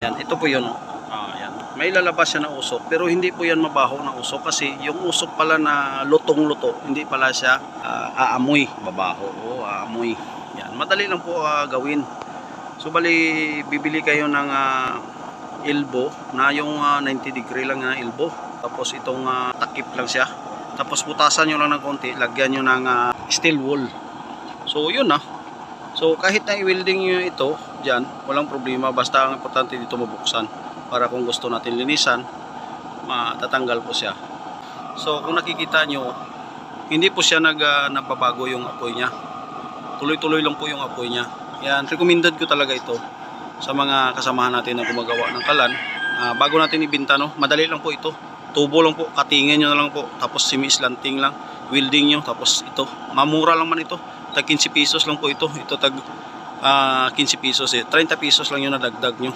Yan, ito po yun. Yan. May lalabas siya na usok, pero hindi po yan mabaho na usok kasi yung usok pala na lutong-luto, hindi pala siya aamoy, babaho o aamoy. Yan, madali lang po gawin. So bali bibili kayo ng elbow na yung 90 degree lang na elbow. Tapos itong takip lang siya. Tapos butasan nyo lang ng konti, lagyan nyo ng steel wool. So yun So kahit na i-welding nyo ito dyan, walang problema, basta ang importante dito mabuksan para kung gusto natin linisan, matatanggal po siya. So kung nakikita nyo, hindi po siya nagbabago yung apoy niya. Tuloy-tuloy lang po yung apoy niya. Yan, recommended ko talaga ito sa mga kasamahan natin na gumagawa ng kalan. Bago natin ibenta, madali lang po ito. Tubo lang po, katingin nyo na lang po, tapos semi-slanting lang, welding nyo, tapos ito. Mamura lang man ito. Tag 15 pesos lang po ito. Ito tag 15 pesos 30 pesos lang yung nadagdag nyo.